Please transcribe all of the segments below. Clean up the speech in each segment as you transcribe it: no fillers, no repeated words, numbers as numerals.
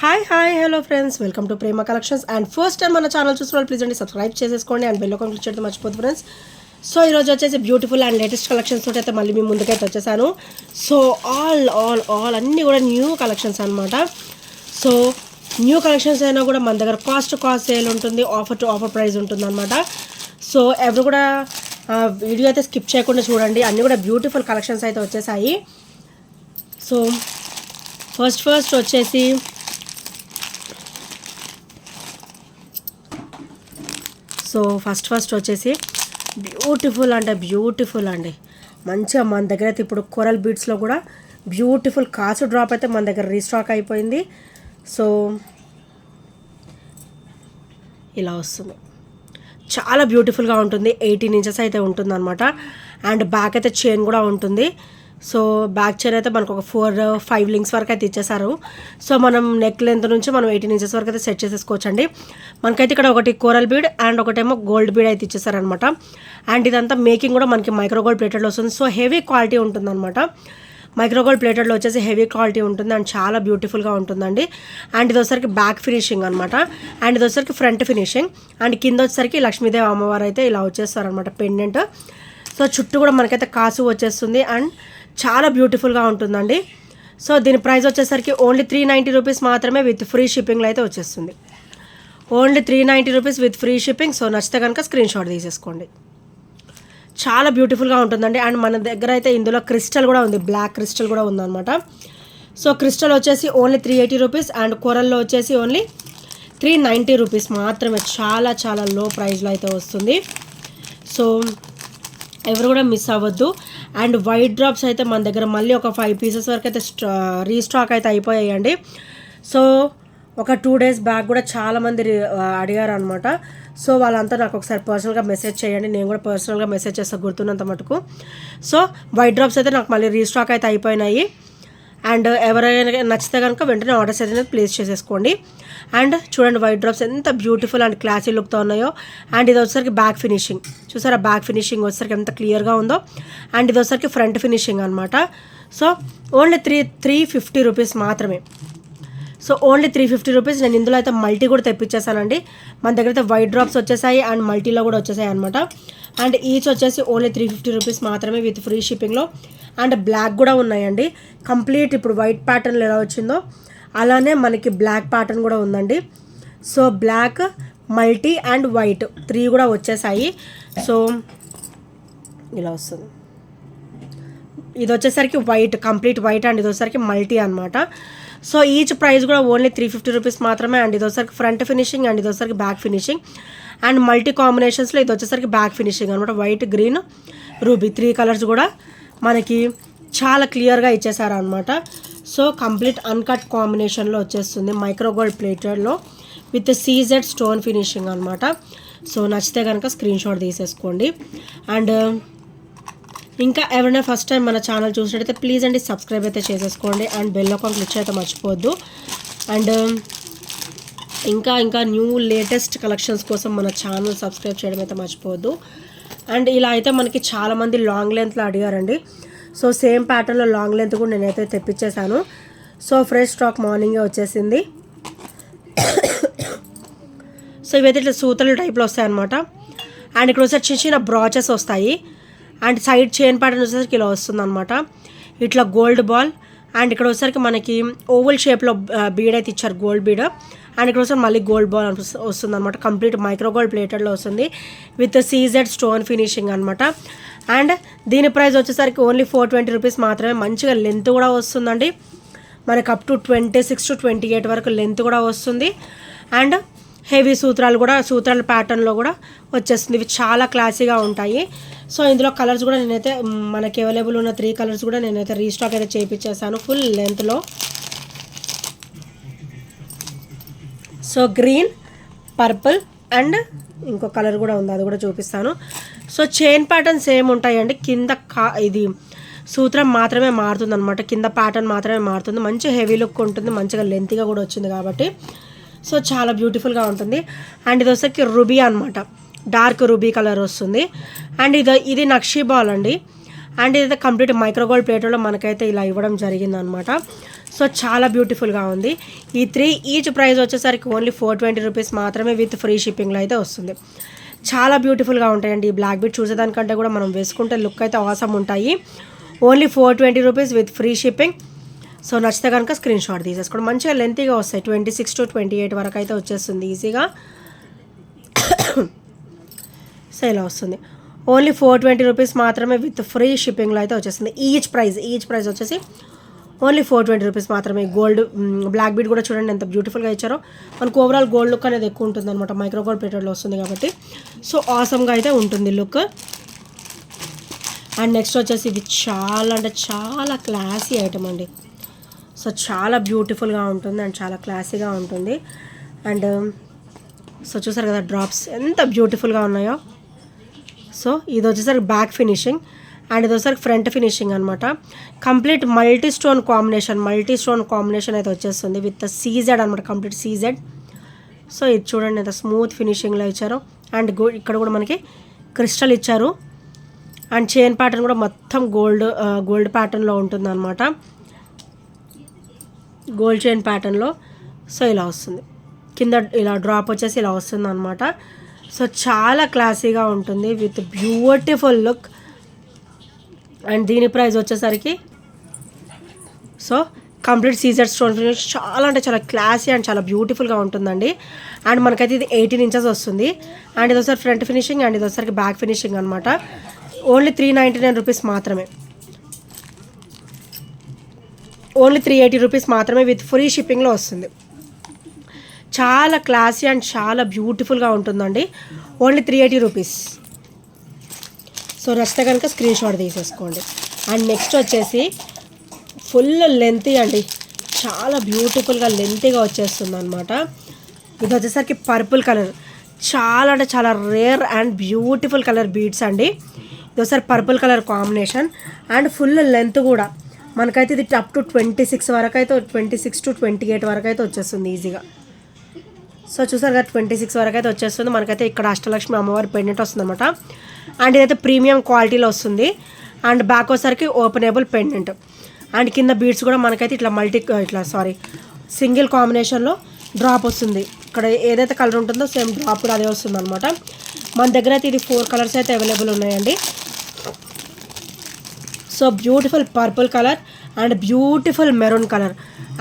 Hi hello friends, welcome to Prema collections. And first time మన channel చూసిన please అండి subscribe చేసేసుకోండి and bell icon click చేయడం మర్చిపోద్దు ఫ్రెండ్స్. సో ఈరోజు వచ్చేసి బ్యూటిఫుల్ అండ్ లేటెస్ట్ కలెక్షన్స్ తోటి అయితే మళ్ళీ మీ ముందుకైతే వచ్చేసాను. సో ఆల్ అన్నీ కూడా న్యూ కలెక్షన్స్ అనమాట. సో న్యూ కలెక్షన్స్ అయినా కూడా మన దగ్గర కాస్ట్ సేల్ ఉంటుంది, ఆఫర్ టు ఆఫర్ ప్రైస్ ఉంటుంది అనమాట. సో ఎవరు కూడా వీడియో అయితే స్కిప్ చేయకుండా చూడండి, అన్నీ కూడా బ్యూటిఫుల్ కలెక్షన్స్ అయితే వచ్చేసాయి. సో ఫస్ట్ వచ్చేసి ఫస్ట్ వచ్చేసి బ్యూటిఫుల్ అండి. మంచిగా మన దగ్గర అయితే ఇప్పుడు కొరల్ బీడ్స్లో కూడా బ్యూటిఫుల్ కాసు డ్రాప్ అయితే మన దగ్గర రీస్టాక్ అయిపోయింది. సో ఇలా వస్తుంది, చాలా బ్యూటిఫుల్గా ఉంటుంది. 18 ఇంచెస్ అయితే ఉంటుంది అనమాట. అండ్ బ్యాక్ అయితే చైన్ కూడా ఉంటుంది. సో బ్యాక్ చైన్ అయితే మనకు ఒక 4-5 లింక్స్ వరకు అయితే ఇచ్చేసారు. సో మనం నెక్ లెంత్ నుంచి మనం 18 ఇంచెస్ వరకు అయితే సెట్ చేసేసుకోవచ్చు అండి. మనకైతే ఇక్కడ ఒకటి కోరల్ బీడ్ అండ్ ఒకటేమో గోల్డ్ బీడ్ అయితే ఇచ్చేసారనమాట. అండ్ ఇదంతా మేకింగ్ కూడా మనకి మైక్రోగోల్డ్ ప్లేటెడ్లో వస్తుంది. సో హెవీ క్వాలిటీ ఉంటుందన్నమాట. మైక్రోగోల్డ్ ప్లేటెడ్లో వచ్చేసి హెవీ క్వాలిటీ ఉంటుంది అండ్ చాలా బ్యూటిఫుల్గా ఉంటుందండి. అండ్ ఇది వచ్చేసరికి బ్యాక్ ఫినిషింగ్ అనమాట. అండ్ ఇది వచ్చేసరికి ఫ్రంట్ ఫినిషింగ్. అండ్ కింద వచ్చేసరికి లక్ష్మీదేవి అమ్మవారు అయితే ఇలా వచ్చేస్తారనమాట పెండెంట్. సో చుట్టూ కూడా మనకైతే కాసు వచ్చేస్తుంది అండ్ చాలా బ్యూటిఫుల్గా ఉంటుందండి. సో దీని ప్రైస్ వచ్చేసరికి ఓన్లీ 390 రూపీస్ మాత్రమే విత్ ఫ్రీ షిప్పింగ్లో అయితే వచ్చేస్తుంది. Only 390 rupees with free shipping. So నచ్చితే కనుక స్క్రీన్ షాట్ తీసేసుకోండి. చాలా బ్యూటిఫుల్గా ఉంటుందండి. అండ్ మన దగ్గర అయితే ఇందులో క్రిస్టల్ కూడా ఉంది, బ్లాక్ క్రిస్టల్ కూడా ఉందన్నమాట. సో క్రిస్టల్ వచ్చేసి ఓన్లీ 380 రూపీస్ అండ్ కొరల్లో వచ్చేసి ఓన్లీ 390 రూపీస్ మాత్రమే. చాలా లో ప్రైస్లో అయితే వస్తుంది. సో ఎవరు కూడా మిస్ అవ్వద్దు. అండ్ వైట్ డ్రాప్స్ అయితే మన దగ్గర మళ్ళీ ఒక 5 పీసెస్ వరకు అయితే రీస్టాక్ అయితే అయిపోయాయండి. సో ఒక 2 డేస్ బ్యాక్ కూడా చాలామంది అడిగారు అనమాట. సో వాళ్ళంతా నాకు ఒకసారి పర్సనల్గా మెసేజ్ చేయండి, నేను కూడా పర్సనల్గా మెసేజ్ చేస్తాను గుర్తున్నంత మటుకు. సో వైట్ డ్రాప్స్ అయితే నాకు మళ్ళీ రీస్టాక్ అయితే అయిపోయినాయి. అండ్ ఎవరైనా నచ్చితే కనుక వెంటనే ఆర్డర్స్ అయితే ప్లేస్ చేసేసుకోండి. అండ్ చూడండి వైట్ డ్రాప్స్ ఎంత బ్యూటిఫుల్ అండ్ క్లాసీ లుక్తో ఉన్నాయో. అండ్ ఇది వచ్చేసరికి బ్యాక్ ఫినిషింగ్ చూసారా, బ్యాక్ ఫినిషింగ్ వచ్చేసరికి ఎంత క్లియర్గా ఉందో. అండ్ ఇది వచ్చేసరికి ఫ్రంట్ ఫినిషింగ్ అనమాట. సో ఓన్లీ 350 రూపీస్ మాత్రమే. So only 350 rupees. నేను ఇందులో అయితే మల్టీ కూడా తెప్పించేసానండి. మన దగ్గర అయితే వైట్ డ్రాప్స్ వచ్చేసాయి అండ్ మల్టీలో కూడా వచ్చేసాయి అనమాట. అండ్ ఈచ్ వచ్చేసి ఓన్లీ 350 రూపీస్ మాత్రమే విత్ ఫ్రీ షిప్పింగ్లో. అండ్ బ్లాక్ కూడా ఉన్నాయండి. కంప్లీట్ ఇప్పుడు వైట్ ప్యాటర్న్ ఎలా వచ్చిందో అలానే మనకి బ్లాక్ ప్యాటర్న్ కూడా ఉందండి. So block, multi and white 3 కూడా వచ్చేసాయి. సో ఇలా వస్తుంది. ఇది వచ్చేసరికి వైట్, కంప్లీట్ వైట్ అండ్ ఇది వచ్చేసరికి మల్టీ అనమాట. సో ఈచ్ ప్రైస్ కూడా ఓన్లీ 350 రూపీస్ మాత్రమే. అండ్ ఇది వచ్చేసరికి ఫ్రంట్ ఫినిషింగ్ అండ్ ఇది వచ్చేసరికి బ్యాక్ ఫినిషింగ్. అండ్ మల్టీ కాంబినేషన్స్లో ఇది వచ్చేసరికి బ్యాక్ ఫినిషింగ్ అనమాట. వైట్, గ్రీన్, రూబీ 3 కలర్స్ కూడా మనకి చాలా క్లియర్గా ఇచ్చేసారు అనమాట. సో కంప్లీట్ అన్కట్ కాంబినేషన్లో వచ్చేస్తుంది మైక్రోగోల్డ్ ప్లేటెడ్లో విత్ సీజెడ్ స్టోన్ ఫినిషింగ్ అనమాట. సో నచ్చితే కనుక స్క్రీన్ షాట్ తీసేసుకోండి. అండ్ ఇంకా ఎవరైనా ఫస్ట్ టైం మన ఛానల్ చూసినట్టయితే ప్లీజ్ అండి సబ్స్క్రైబ్ అయితే చేసేసుకోండి అండ్ బెల్ ఐకాన్ క్లిక్ అయితే మర్చిపోవద్దు. అండ్ ఇంకా న్యూ లేటెస్ట్ కలెక్షన్స్ కోసం మన ఛానల్ సబ్స్క్రైబ్ చేయడం అయితే మర్చిపోవద్దు. అండ్ ఇలా అయితే మనకి చాలామంది లాంగ్ లెంత్లో అడిగారండి. సో సేమ్ ప్యాటర్న్లో లాంగ్ లెంత్ కూడా నేనైతే తెప్పించేశాను. సో ఫ్రెష్ స్టాక్ మార్నింగే వచ్చేసింది. సో ఇవైతే ఇట్లా సూతలు టైప్లో వస్తాయి అనమాట. అండ్ ఇక్కడ వచ్చేసి చిన్న బ్రాచెస్ వస్తాయి. అండ్ సైడ్ చైన్ ప్యాటర్న్ వచ్చేసరికి ఇలా వస్తుంది అనమాట. ఇట్లా గోల్డ్ బాల్. అండ్ ఇక్కడ వచ్చేసరికి మనకి ఓవల్ షేప్లో బీడ్ అయితే ఇచ్చారు, గోల్డ్ బీడ్. అండ్ ఇక్కడ వచ్చేసరికి మళ్ళీ గోల్డ్ బాల్ వస్తుంది అనమాట. కంప్లీట్ మైక్రోగోల్డ్ ప్లేటెడ్లో వస్తుంది విత్ సీజెడ్ స్టోన్ ఫినిషింగ్ అనమాట. అండ్ దీని ప్రైస్ వచ్చేసరికి ఓన్లీ 420 రూపీస్ మాత్రమే. మంచిగా లెంత్ కూడా వస్తుందండి మనకి, అప్ టు 26 to 28 వరకు లెంత్ కూడా వస్తుంది. అండ్ హెవీ సూత్రాల ప్యాటర్న్లో కూడా వచ్చేస్తుంది. ఇవి చాలా క్లాసీగా ఉంటాయి. సో ఇందులో కలర్స్ కూడా నేనైతే మనకి అవైలబుల్ ఉన్న 3 కలర్స్ కూడా నేనైతే రీస్టాక్ అయితే చేయించేసాను ఫుల్ లెంత్లో. సో గ్రీన్, పర్పుల్ అండ్ ఇంకో కలర్ కూడా ఉంది, అది కూడా చూపిస్తాను. సో చైన్ ప్యాటర్న్ సేమ్ ఉంటాయండి. కింద ఇది సూత్రం మాత్రమే మారుతుంది అనమాట, కింద ప్యాటర్న్ మాత్రమే మారుతుంది. మంచి హెవీ లుక్ ఉంటుంది, మంచిగా లెంత్గా కూడా వచ్చింది కాబట్టి సో చాలా బ్యూటిఫుల్గా ఉంటుంది. అండ్ ఇది వచ్చేసరికి రూబీ అనమాట, డార్క్ రూబీ కలర్ వస్తుంది. అండ్ ఇది నక్షీ బాల్ అండి. అండ్ ఇదైతే కంప్లీట్ మైక్రోగోల్డ్ ప్లేట్లో మనకైతే ఇలా ఇవ్వడం జరిగిందనమాట. సో చాలా బ్యూటిఫుల్గా ఉంది. ఈ 3 ఈచ్ ప్రైస్ వచ్చేసరికి ఓన్లీ 420 రూపీస్ మాత్రమే విత్ ఫ్రీ షిప్పింగ్లో అయితే వస్తుంది. చాలా బ్యూటిఫుల్గా ఉంటాయండి. ఈ బ్లాక్ బీడ్ చూసేదానికంటే కూడా మనం వేసుకుంటే లుక్ అయితే ఆసమ్ ఉంటాయి. Only 420 rupees with free shipping. So నచ్చితే కనుక స్క్రీన్ షాట్ తీసేసుకోండి. మంచిగా లెంతీగా వస్తాయి. 26 to 28 వరకు అయితే వచ్చేస్తుంది ఈజీగా. సో ఇలా వస్తుంది. ఓన్లీ 420 రూపీస్ మాత్రమే విత్ ఫ్రీ షిప్పింగ్లో అయితే వచ్చేస్తుంది. ఈచ్ ప్రైస్ వచ్చేసి ఓన్లీ 420 రూపీస్ మాత్రమే. గోల్డ్ బ్లాక్ బీడ్ కూడా చూడండి ఎంత బ్యూటిఫుల్గా ఇచ్చారో. మనకు ఓవరాల్ గోల్డ్ లుక్ అనేది ఎక్కువ ఉంటుంది అనమాట. మైక్రో గోల్డ్ ప్లేటెడ్లో వస్తుంది కాబట్టి సో ఆసమ్గా అయితే ఉంటుంది లుక్. అండ్ నెక్స్ట్ వచ్చేసి ఇది చాలా అంటే చాలా క్లాసీ ఐటమ్ అండి. సో చాలా బ్యూటిఫుల్గా ఉంటుంది అండ్ చాలా క్లాసీగా ఉంటుంది. అండ్ సో చూసారు కదా డ్రాప్స్ ఎంత బ్యూటిఫుల్గా ఉన్నాయో. సో ఇది వచ్చేసరికి బ్యాక్ ఫినిషింగ్ అండ్ ఇది వచ్చేసరికి ఫ్రంట్ ఫినిషింగ్ అనమాట. కంప్లీట్ మల్టీ స్టోన్ కాంబినేషన్ అయితే వచ్చేస్తుంది విత్ సీజెడ్ అనమాట. Complete CZ. సో ఇది చూడండి ఎంత స్మూత్ ఫినిషింగ్లో ఇచ్చారు. అండ్ ఇక్కడ కూడా మనకి క్రిస్టల్ ఇచ్చారు. అండ్ చైన్ ప్యాటర్న్ కూడా మొత్తం గోల్డ్ ప్యాటర్న్లో ఉంటుంది అనమాట. గోల్డ్ చైన్ ప్యాటర్న్లో. సో ఇలా వస్తుంది. కింద ఇలా డ్రాప్ వచ్చేసి ఇలా వస్తుంది అనమాట. సో చాలా క్లాసీగా ఉంటుంది విత్ బ్యూటిఫుల్ లుక్. అండ్ దీని ప్రైస్ వచ్చేసరికి so complete CZ stone finish చాలా అంటే చాలా క్లాసీ అండ్ చాలా బ్యూటిఫుల్గా ఉంటుందండి. అండ్ మనకైతే ఇది 18 ఇంచెస్ వస్తుంది. అండ్ ఇది ఒకసారి ఫ్రంట్ ఫినిషింగ్ అండ్ ఇది ఒకసారికి బ్యాక్ ఫినిషింగ్ అనమాట. ఓన్లీ 399 రూపీస్ మాత్రమే. ఓన్లీ 380 రూపీస్ మాత్రమే విత్ ఫ్రీ షిప్పింగ్లో వస్తుంది. చాలా క్లాసీ అండ్ చాలా బ్యూటిఫుల్గా ఉంటుందండి. Only 380 rupees. సో నచ్చితే కనుక స్క్రీన్ షాట్ తీసేసుకోండి. అండ్ నెక్స్ట్ వచ్చేసి ఫుల్ లెంతీ అండి. చాలా బ్యూటిఫుల్గా లెంతీగా వచ్చేస్తుంది అనమాట. ఇది వచ్చేసరికి పర్పుల్ కలర్. చాలా అంటే చాలా rare and beautiful colour beads అండి. ఇది ఒకసారి purple colour combination and full length కూడా మనకైతే ఇది అప్ టు 26 వరకు అయితే 26 to 28 వరకు అయితే వచ్చేస్తుంది ఈజీగా. సో చూసారు కదా 26 వరకు అయితే వచ్చేస్తుంది. మనకైతే ఇక్కడ అష్టలక్ష్మి అమ్మవారి పెండెంట్ వస్తుంది అనమాట. అండ్ ఇదైతే ప్రీమియం క్వాలిటీలో వస్తుంది. అండ్ బ్యాక్ వచ్చేసరికి ఓపెనబుల్ పెండెంట్. అండ్ కింద బీడ్స్ కూడా మనకైతే సింగిల్ కాంబినేషన్లో డ్రాప్ వస్తుంది. ఇక్కడ ఏదైతే కలర్ ఉంటుందో సేమ్ డ్రాప్ కూడా అదే వస్తుంది అనమాట. మన దగ్గర అయితే ఇది 4 కలర్స్ అయితే అవైలబుల్ ఉన్నాయండి. So beautiful purple colour and beautiful maroon colour.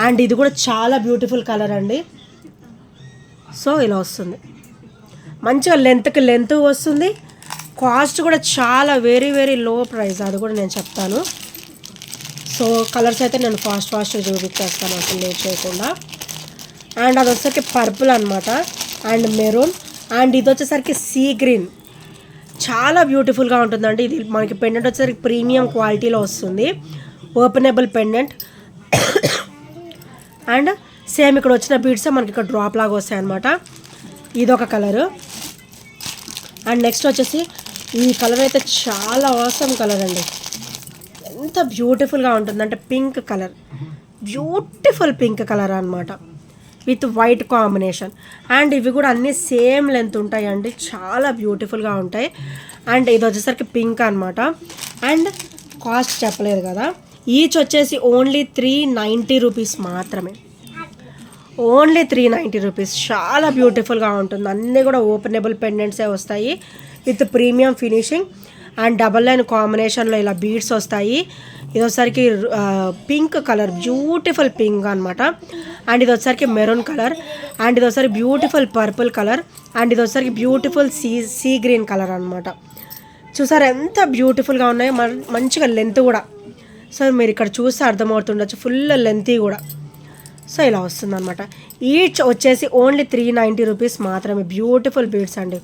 And ఇది కూడా చాలా బ్యూటిఫుల్ కలర్ అండి. సో ఇలా వస్తుంది. మంచిగా లెంత్ వస్తుంది. కాస్ట్ కూడా చాలా వెరీ వెరీ లో ప్రైస్. అది కూడా నేను చెప్తాను. సో కలర్స్ అయితే నేను ఫాస్ట్గా చూపించేస్తాను అసలు లేట్ చేయకుండా. అండ్ అది వచ్చేసరికి పర్పుల్ అనమాట అండ్ మెరూన్. అండ్ ఇది వచ్చేసరికి సీ గ్రీన్. చాలా బ్యూటిఫుల్గా ఉంటుందండి. ఇది మనకి పెండెంట్ వచ్చేసరికి ప్రీమియం క్వాలిటీలో వస్తుంది. Openable pendant. అండ్ సేమ్ ఇక్కడ వచ్చిన బీడ్సే మనకి ఇక్కడ డ్రాప్ లాగా వస్తాయి అనమాట. ఇదొక కలరు. అండ్ నెక్స్ట్ వచ్చేసి ఈ కలర్ అయితే చాలా ఆసమ్ కలర్ అండి. ఎంత బ్యూటిఫుల్గా ఉంటుందంటే pink colour. Beautiful pink colour అనమాట విత్ వైట్ కాంబినేషన్. అండ్ ఇవి కూడా అన్నీ సేమ్ లెంత్ ఉంటాయండి. చాలా బ్యూటిఫుల్గా ఉంటాయి. అండ్ ఇది వచ్చేసరికి పింక్ అనమాట. అండ్ కాస్ట్ చెప్పలేదు కదా. ఈచ్ వచ్చేసి ఓన్లీ 390 రూపీస్ మాత్రమే. Only 390 rupees. చాలా బ్యూటిఫుల్గా ఉంటుంది. అన్నీ కూడా ఓపెనబుల్ పెండెంట్సే వస్తాయి with premium finishing and double line కాంబినేషన్లో ఇలా బీడ్స్ వస్తాయి. ఇది వచ్చేసరికి పింక్ కలర్, బ్యూటిఫుల్ పింక్ అనమాట. అండ్ ఇది వచ్చేసరికి మెరూన్ కలర్. అండ్ ఇది వచ్చేసరికి బ్యూటిఫుల్ పర్పుల్ కలర్. అండ్ ఇది వచ్చేసరికి బ్యూటిఫుల్ సీ గ్రీన్ కలర్ అనమాట. చూసారు ఎంత బ్యూటిఫుల్గా ఉన్నాయో. మంచిగా లెంత్ కూడా. సో మీరు ఇక్కడ చూస్తే అర్థమవుతుండొచ్చు ఫుల్ లెంతీ కూడా. సో ఇలా వస్తుంది అనమాట. ఈచ్ వచ్చేసి ఓన్లీ 390 రూపీస్ మాత్రమే. బ్యూటిఫుల్ బీడ్స్ అండి.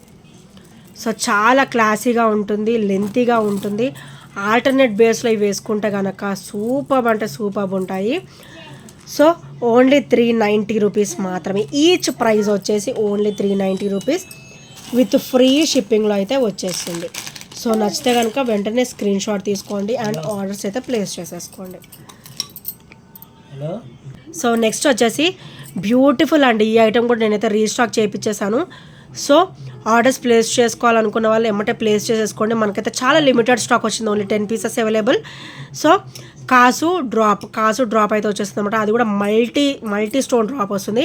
సో చాలా క్లాసీగా ఉంటుంది, లెంతీగా ఉంటుంది. ఆల్టర్నేట్ బేస్లో ఇవి వేసుకుంటే కనుక సూపర్ అంటే సూపర్ ఉంటాయి. సో ఓన్లీ 390 రూపీస్ మాత్రమే. ఈచ్ ప్రైస్ వచ్చేసి ఓన్లీ 390 రూపీస్ విత్ ఫ్రీ షిప్పింగ్లో అయితే వచ్చేస్తుంది. సో నచ్చితే కనుక వెంటనే స్క్రీన్ షాట్ తీసుకోండి అండ్ ఆర్డర్స్ అయితే ప్లేస్ చేసేసుకోండి. సో నెక్స్ట్ వచ్చేసి బ్యూటిఫుల్ అండి. ఈ ఐటెం కూడా నేనైతే రీస్టాక్ చేయించేసాను. సో ఆర్డర్స్ ప్లేస్ చేసుకోవాలనుకున్న వాళ్ళు ఎమ్మటే ప్లేస్ చేసేసుకోండి. మనకైతే చాలా లిమిటెడ్ స్టాక్ వచ్చింది, ఓన్లీ 10 పీసెస్ అవైలబుల్. సో కాసు డ్రాప్ అయితే వచ్చేస్తుంది అనమాట. అది కూడా మల్టీ స్టోన్ డ్రాప్ వస్తుంది.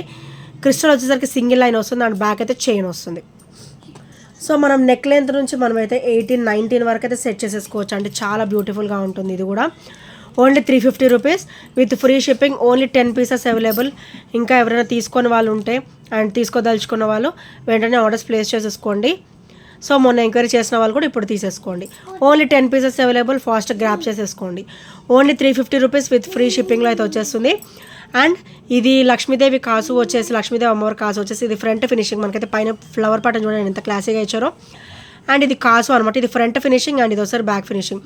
క్రిస్టల్ వచ్చేసరికి సింగిల్ లైన్ వస్తుంది అండ్ బ్యాక్ అయితే చైన్ వస్తుంది. సో మనం నెక్ లెంత్ నుంచి మనమైతే 18-19 వరకు అయితే సెట్ చేసేసుకోవచ్చు అండి. చాలా బ్యూటిఫుల్గా ఉంటుంది. ఇది కూడా only 350 rupees with free shipping. Only 10 pieces available. ఇంకా ఎవరైనా తీసుకొని వాళ్ళు ఉంటే అండ్ తీసుకోదలుచుకున్న వాళ్ళు వెంటనే ఆర్డర్స్ ప్లేస్ చేసేసుకోండి. సో మొన్న ఎంక్వైరీ చేసిన వాళ్ళు కూడా ఇప్పుడు తీసేసుకోండి. Only 10 pieces available, fast grab చేసేసుకోండి. ఓన్లీ 350 రూపీస్ విత్ ఫ్రీ షిప్పింగ్లో అయితే వచ్చేస్తుంది. అండ్ ఇది లక్ష్మీదేవి కాసు వచ్చేసి, లక్ష్మీదేవి అమ్మవారి కాసు వచ్చేసి ఇది ఫ్రంట్ ఫినిషింగ్. మనకైతే పైన ఫ్లవర్ ప్యాటర్న్ చూడండి ఎంత క్లాసీగా ఇచ్చారో. అండ్ ఇది కాసు అనమాట. ఇది ఫ్రంట్ ఫినిషింగ్ అండ్ ఇది ఒకసారి బ్యాక్ ఫినిషింగ్.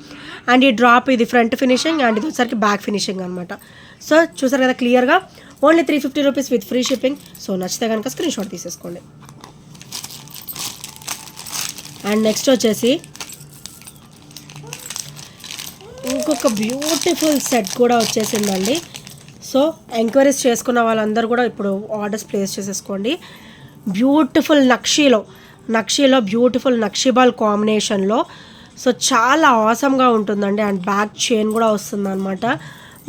అండ్ ఈ డ్రాప్ ఇది ఫ్రంట్ ఫినిషింగ్ అండ్ ఇది ఒకసారికి బ్యాక్ ఫినిషింగ్ అనమాట. సో చూసారు కదా క్లియర్గా. Only 350 rupees with free shipping. So నచ్చితే కనుక స్క్రీన్ షాట్ తీసేసుకోండి. అండ్ నెక్స్ట్ వచ్చేసి ఇంకొక బ్యూటిఫుల్ సెట్ కూడా వచ్చేసిందండి. సో ఎంక్వైరీస్ చేసుకున్న వాళ్ళందరూ కూడా ఇప్పుడు ఆర్డర్స్ ప్లేస్ చేసేసుకోండి. బ్యూటిఫుల్ నక్షీలో బ్యూటిఫుల్ నక్షీబాల్ కాంబినేషన్లో. సో చాలా ఆసమ్గా ఉంటుందండి. అండ్ బ్యాక్ చైన్ కూడా వస్తుంది అనమాట.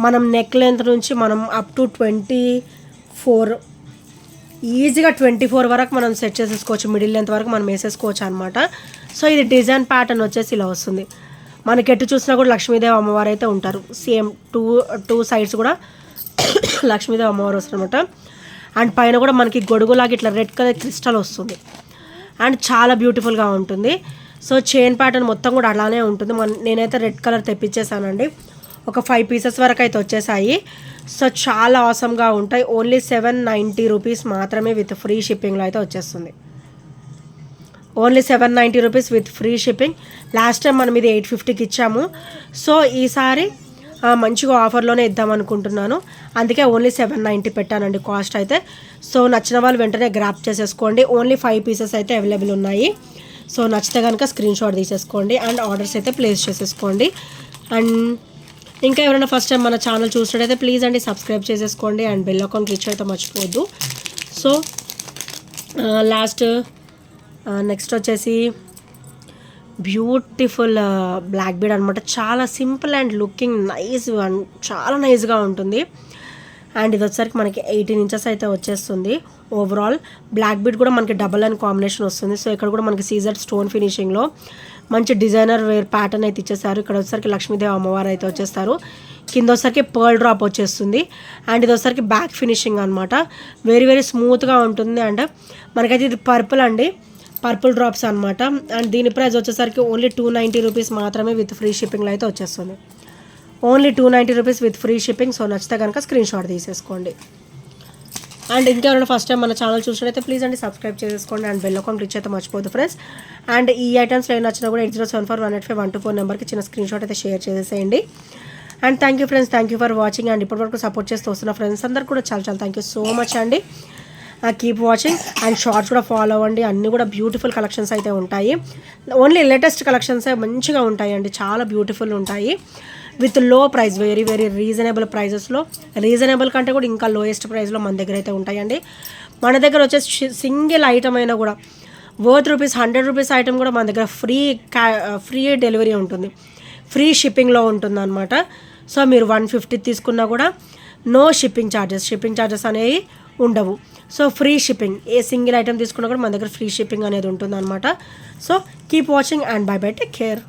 మనం నెక్ లెంత్ నుంచి మనం అప్ టు 24 ఈజీగా 24 వరకు మనం సెట్ చేసేసుకోవచ్చు. మిడిల్ లెంత్ వరకు మనం వేసేసుకోవచ్చు అనమాట. సో ఇది డిజైన్ ప్యాటర్న్ వచ్చేసి ఇలా వస్తుంది. మనకి ఎటు చూసినా కూడా లక్ష్మీదేవి అమ్మవారు అయితే ఉంటారు. సేమ్ టూ సైడ్స్ కూడా లక్ష్మీదేవి అమ్మవారు వస్తుందన్నమాట. అండ్ పైన కూడా మనకి గొడుగులాగా ఇట్లా రెడ్ కలర్ క్రిస్టల్ వస్తుంది అండ్ చాలా బ్యూటిఫుల్గా ఉంటుంది. సో చైన్ ప్యాటర్న్ మొత్తం కూడా అలానే ఉంటుంది. నేనైతే రెడ్ కలర్ తెప్పించేసానండి. ఒక 5 పీసెస్ వరకు అయితే వచ్చేసాయి. సో చాలా ఆసమ్గా ఉంటాయి. ఓన్లీ 790 రూపీస్ మాత్రమే విత్ ఫ్రీ షిప్పింగ్లో అయితే వచ్చేస్తుంది. Only 790 rupees with free shipping. Last time మనం ఇది 850కి ఇచ్చాము. సో ఈసారి మంచిగా ఆఫర్లోనే ఇద్దాం అనుకుంటున్నాను. అందుకే ఓన్లీ 790 పెట్టానండి కాస్ట్ అయితే. సో నచ్చిన వాళ్ళు వెంటనే గ్రాప్ చేసేసుకోండి. ఓన్లీ 5 పీసెస్ అయితే అవైలబుల్ ఉన్నాయి. సో నచ్చితే కనుక స్క్రీన్ షాట్ తీసేసుకోండి అండ్ ఆర్డర్స్ అయితే ప్లేస్ చేసేసుకోండి. అండ్ ఇంకా ఎవరైనా ఫస్ట్ టైం మన ఛానల్ చూసినట్టయితే ప్లీజ్ అండి సబ్స్క్రైబ్ చేసేసుకోండి అండ్ బెల్ ఐకాన్ క్లిక్ అయితే మర్చిపోవద్దు. సో నెక్స్ట్ వచ్చేసి బ్యూటిఫుల్ బ్లాక్ బీడ్ అనమాట. చాలా సింపుల్ అండ్ లుకింగ్ నైస్, చాలా నైస్గా ఉంటుంది. అండ్ ఇది వచ్చేసరికి మనకి 18 ఇంచెస్ అయితే వచ్చేస్తుంది. ఓవరాల్ బ్లాక్ బీడ్ కూడా మనకి డబల్ అండ్ కాంబినేషన్ వస్తుంది. సో ఇక్కడ కూడా మనకి సీజర్ స్టోన్ ఫినిషింగ్లో మంచి డిజైనర్ వేర్ ప్యాటర్న్ అయితే ఇచ్చేసారు. ఇక్కడ వచ్చేసరికి లక్ష్మీదేవి అమ్మవారు అయితే వచ్చేస్తారు. కింద వచ్చేసరికి పర్ల్ డ్రాప్ వచ్చేస్తుంది. అండ్ ఇది వచ్చేసరికి బ్యాక్ ఫినిషింగ్ అనమాట. వెరీ స్మూత్గా ఉంటుంది. అండ్ మనకైతే ఇది పర్పుల్ డ్రాప్స్ అనమాట. అండ్ దీని ప్రైస్ వచ్చేసరికి ఓన్లీ 290 రూపీస్ మాత్రమే విత్ ఫ్రీ షిప్పింగ్లో అయితే వచ్చేస్తుంది. Only 290 rupees with free shipping. So నచ్చితే కనుక స్క్రీన్ షాట్ తీసేసుకోండి. అండ్ ఇంకెవరైనా ఫస్ట్ టైం మన ఛానల్ చూసినట్టయితే ప్లీజ్ అండి సబ్స్క్రైబ్ చేసుకోండి అండ్ బెల్ ఐకాన్ క్లిక్ అయితే మర్చిపోద్దు ఫ్రెండ్స్. అండ్ ఈ ఐటమ్స్ ఏం నచ్చినా కూడా 8074185124 నెంబర్కి చిన్న స్క్రీన్ షాట్ అయితే షేర్ చేసేసేయండి. And thank you friends, thank you for watching. And ఇప్పటివరకు సపోర్ట్ చేస్తూ వస్తున్న ఫ్రెండ్స్ అందరు కూడా చాలా థ్యాంక్ యూ సో మచ్ అండి. కీప్ వాచింగ్ అండ్ షార్ట్స్ కూడా ఫాలో అవ్వండి. అన్నీ కూడా బ్యూటిఫుల్ కలెక్షన్స్ అయితే ఉంటాయి. ఓన్లీ లేటెస్ట్ కలెక్షన్స్ మంచిగా ఉంటాయి అండి. చాలా బ్యూటిఫుల్ ఉంటాయి with low price. Very reasonable ప్రైజెస్లో, రీజనబుల్ కంటే కూడా ఇంకా లోయెస్ట్ ప్రైస్లో మన దగ్గర అయితే ఉంటాయండి. మన దగ్గర వచ్చేసి సింగిల్ ఐటమ్ అయినా కూడా వర్త్ ₹100 రూపీస్ ఐటమ్ కూడా మన దగ్గర ఫ్రీ డెలివరీ ఉంటుంది, ఫ్రీ షిప్పింగ్లో ఉంటుంది అనమాట. సో మీరు 150 తీసుకున్నా కూడా నో షిప్పింగ్ ఛార్జెస్ అనేవి ఉండవు. So free shipping, a single item తీసుకున్నా కూడా మన దగ్గర ఫ్రీ షిప్పింగ్ అనేది ఉంటుంది అనమాట. So keep watching and bye take care.